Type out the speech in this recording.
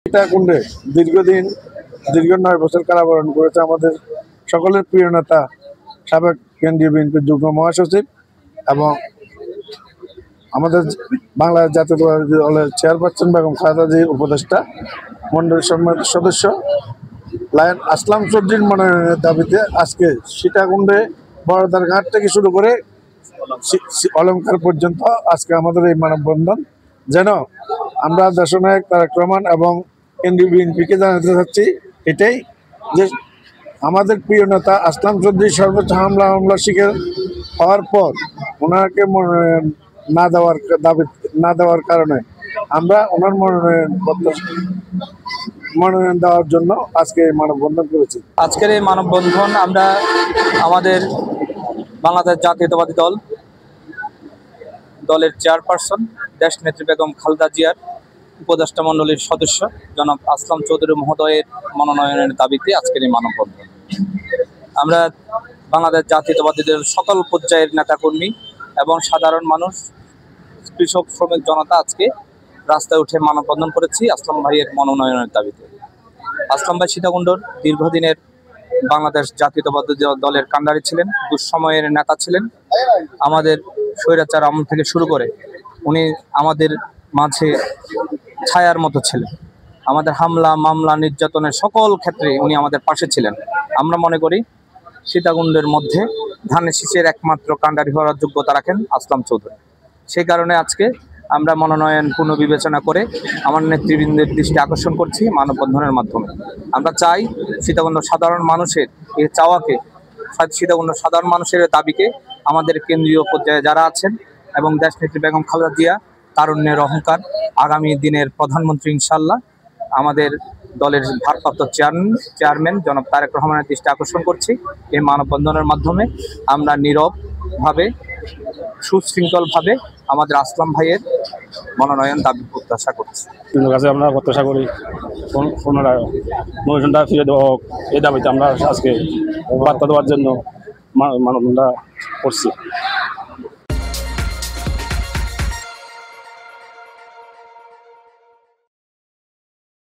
সীতাকুণ্ডে দীর্ঘ 9 বছর কারাবরণ করেছে আমাদের সকলের প্রিয় নেতা সাবেক কেন্দ্রীয় বিএনপির যুগ্ম মহাসচিব এবং আমাদের বাংলাদেশ জাতীয়তাবাদী দলের চেয়ারপারসন বেগম খালেদা জির উপদেষ্টা মন্ডলীর সম্মানিত সদস্য লায়ন আসলাম চৌধুরীর মনোনয়নের দাবিতে আজকে সীতাকুণ্ডে বড়দার ঘাট থেকে শুরু করে অলঙ্কার পর্যন্ত আজকে আমাদের এই মানববন্ধন, যেন আমরা দেশনায়ক তারেক রহমান এবং কেন্দ্রীয় বিএনপিকে জানাতে চাচ্ছি এটাই যে আমাদের প্রিয় নেতা আসলাম চৌধুরী সর্বোচ্চ হামলা শিকার হওয়ার পর ওনাকে মনোনয়ন না দেওয়ার কারণে আমরা ওনার মনোনয়ন দেওয়ার জন্য আজকে মানববন্ধন করেছি। আজকের এই মানববন্ধন আমরা আমাদের বাংলাদেশ জাতীয়তাবাদী দলের চেয়ারপারসন দেশনেত্রী বেগম খালেদা জিয়ার উপদেষ্টা মণ্ডলীর সদস্য জনাব আসলাম চৌধুরী মহোদয়ের মনোনয়নের দাবিতে আজকের এই মানববন্ধন। আমরা বাংলাদেশ জাতীয়তাবাদী দলের সকল পর্যায়ের নেতাকর্মী এবং সাধারণ মানুষ, কৃষক, শ্রমিক জনতা আজকে রাস্তায় উঠে মানববন্ধন করেছি আসলাম ভাইয়ের মনোনয়নের দাবিতে। আসলাম ভাই সীতাকুণ্ডর দীর্ঘদিনের বাংলাদেশ জাতীয়তাবাদী দলের কাণ্ডারি ছিলেন, দুঃসময়ের নেতা ছিলেন। আমাদের স্বৈরাচার আমল থেকে শুরু করে উনি আমাদের মাঝে ছায়ার মতো ছিলেন। আমাদের হামলা, মামলা, নির্যাতনের সকল ক্ষেত্রে উনি আমাদের পাশে ছিলেন। আমরা মনে করি সীতাকুণ্ডের মধ্যে ধানের শীষের একমাত্র কাণ্ডারি হওয়ার যোগ্যতা রাখেন আসলাম চৌধুরী। সেই কারণে আজকে আমরা মনোনয়ন পুনর্বিবেচনা করে আমার নেতৃবৃন্দের দৃষ্টি আকর্ষণ করছি মানববন্ধনের মাধ্যমে। আমরা চাই সীতাকুণ্ড সাধারণ মানুষের এই চাওয়াকে, সীতাকুণ্ড সাধারণ মানুষের দাবিকে আমাদের কেন্দ্রীয় পর্যায়ে যারা আছেন এবং দেশনেত্রী বেগম খালেদা জিয়া তারুণ্যের অহংকার, আগামী দিনের প্রধানমন্ত্রী ইনশাল্লাহ আমাদের দলের ভারপ্রাপ্ত চেয়ারম্যান জনাব তারেক রহমানের দৃষ্টি আকর্ষণ করছি। এই মানববন্ধনের মাধ্যমে আমরা নীরবভাবে, সুশৃঙ্খলভাবে আমাদের আসলাম ভাইয়ের মনোনয়ন দাবি প্রত্যাশা করছি। কাছে আমরা প্রত্যাশা করি পুনরায় মনোনয়নটা ফিরে দেওয়া হোক, এই দাবিতে আমরা আজকে বার্তা দেওয়ার জন্য মানববন্ধন করছি।